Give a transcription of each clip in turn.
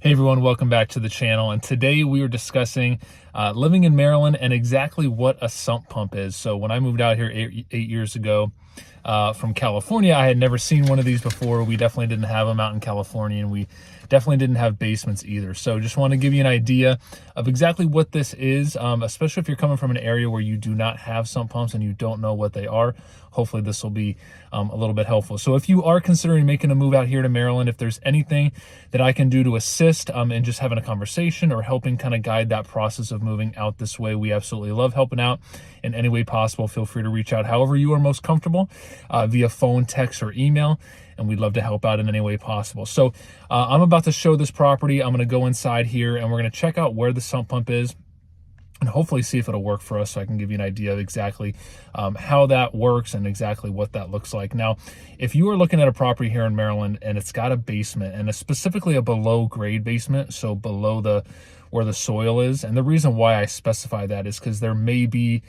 Hey everyone, welcome back to the channel. And today we are discussing living in Maryland and exactly what a sump pump is. So when I moved out here eight years ago from California, I had never seen one of these before. We definitely didn't have them out in California, and we definitely didn't have basements either. So just want to give you an idea of exactly what this is, especially if you're coming from an area where you do not have sump pumps and you don't know what they are. Hopefully this will be a little bit helpful. So if you are considering making a move out here to Maryland, if there's anything that I can do to assist in just having a conversation or helping kind of guide that process of moving out this way, we absolutely love helping out in any way possible. Feel free to reach out however you are most comfortable via phone, text, or email, and we'd love to help out in any way possible. So I'm about to show this property. I'm going to go inside here and we're going to check out where the sump pump is and hopefully see if it'll work for us, so I can give you an idea of exactly how that works and exactly what that looks like. Now, if you are looking at a property here in Maryland and it's got a basement, and specifically a below grade basement, so below where the soil is, and the reason why I specify that is because there may be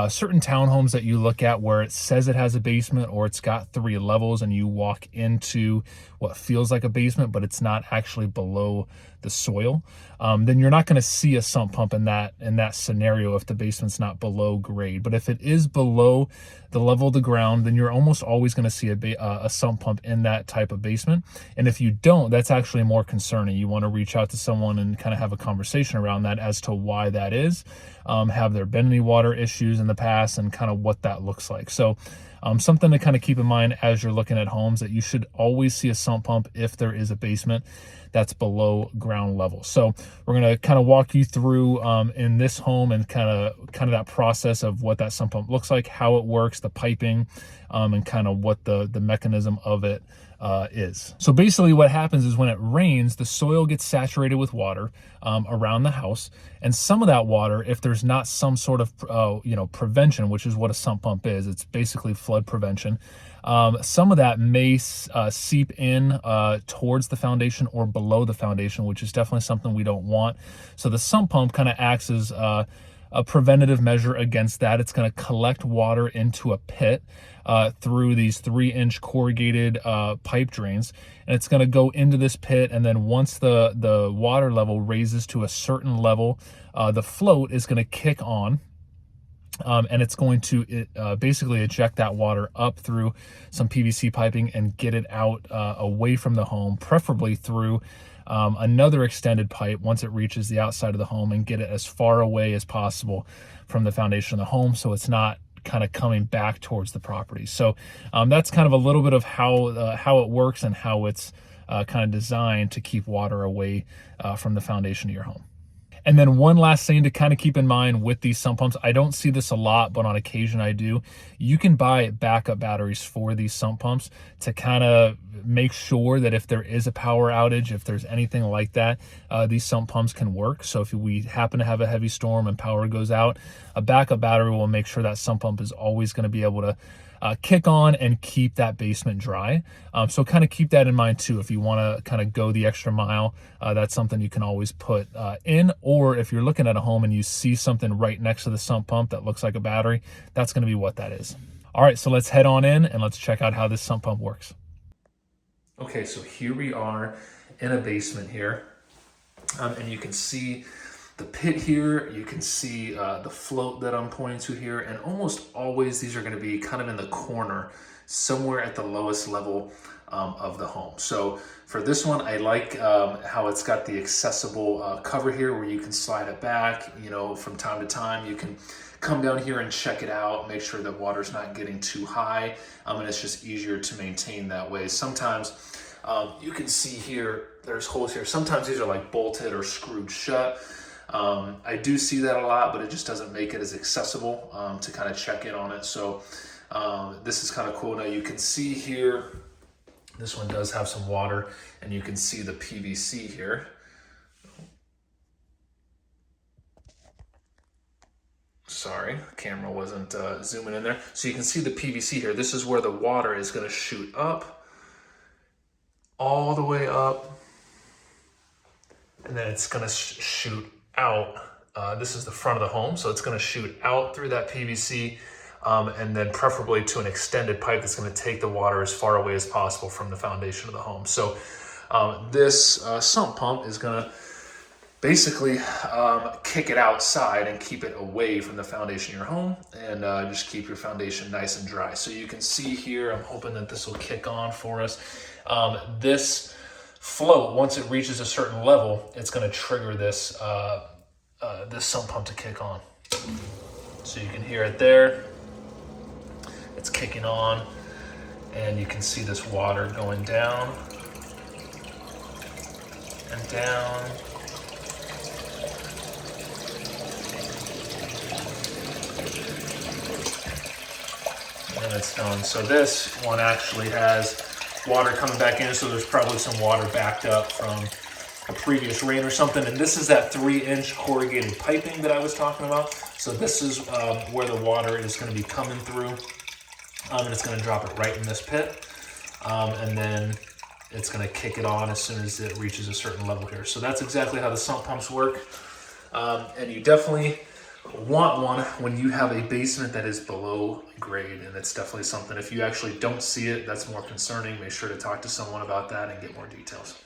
certain townhomes that you look at where it says it has a basement or it's got 3 levels and you walk into what feels like a basement, but it's not actually below the soil. Then you're not going to see a sump pump in that scenario if the basement's not below grade. But if it is below the level of the ground, then you're almost always going to see a sump pump in that type of basement. And if you don't, that's actually more concerning. You want to reach out to someone and kind of have a conversation around that as to why that is. Have there been any water issues in the past, and kind of what that looks like. So something to kind of keep in mind as you're looking at homes, that you should always see a sump pump if there is a basement that's below ground level. So we're going to kind of walk you through in this home and kind of that process of what that sump pump looks like, how it works, the piping, and kind of what the mechanism of it is. So basically what happens is when it rains, the soil gets saturated with water around the house, and some of that water, if there's not some sort of prevention, which is what a sump pump is, it's basically flood prevention. Some of that may seep in towards the foundation or below the foundation, which is definitely something we don't want. So the sump pump kind of acts as a preventative measure against that. It's going to collect water into a pit through these 3-inch corrugated pipe drains, and it's going to go into this pit. And then once the water level raises to a certain level, the float is going to kick on. And it's going to basically eject that water up through some PVC piping and get it out away from the home, preferably through another extended pipe once it reaches the outside of the home, and get it as far away as possible from the foundation of the home, so it's not kind of coming back towards the property. So that's kind of a little bit of how it works and how it's kind of designed to keep water away from the foundation of your home. And then one last thing to kind of keep in mind with these sump pumps, I don't see this a lot, but on occasion I do. You can buy backup batteries for these sump pumps to kind of make sure that if there is a power outage, if there's anything like that, these sump pumps can work. So if we happen to have a heavy storm and power goes out, a backup battery will make sure that sump pump is always going to be able to kick on and keep that basement dry. So kind of keep that in mind too. If you want to kind of go the extra mile, that's something you can always put in. Or if you're looking at a home and you see something right next to the sump pump that looks like a battery, that's going to be what that is. All right, so let's head on in and let's check out how this sump pump works. Okay, so here we are in a basement here, and you can see the pit here, you can see the float that I'm pointing to here, and almost always these are going to be kind of in the corner, somewhere at the lowest level of the home. So for this one, I like how it's got the accessible cover here where you can slide it back. From time to time, you can come down here and check it out, make sure that water's not getting too high, and it's just easier to maintain that way. Sometimes you can see here, there's holes here. Sometimes these are like bolted or screwed shut. I do see that a lot, but it just doesn't make it as accessible to kind of check in on it. So this is kind of cool. Now you can see here, this one does have some water, and you can see the PVC here. Sorry, the camera wasn't zooming in there. So you can see the PVC here. This is where the water is going to shoot up, all the way up, and then it's going to shoot out. This is the front of the home, so it's going to shoot out through that PVC, and then preferably to an extended pipe that's going to take the water as far away as possible from the foundation of the home. So This sump pump is going to basically kick it outside and keep it away from the foundation of your home, and just keep your foundation nice and dry. So you can see here, I'm hoping that this will kick on for us. This float, once it reaches a certain level, it's going to trigger this this sump pump to kick on. So you can hear it there. It's kicking on, and you can see this water going down and down. And it's done. So this one actually has water coming back in, so there's probably some water backed up from a previous rain or something. And this is that 3-inch corrugated piping that I was talking about. So this is where the water is going to be coming through, and it's going to drop it right in this pit, and then it's going to kick it on as soon as it reaches a certain level here. So that's exactly how the sump pumps work, and you definitely want one when you have a basement that is below grade, and it's definitely something, if you actually don't see it, that's more concerning. Make sure to talk to someone about that and get more details.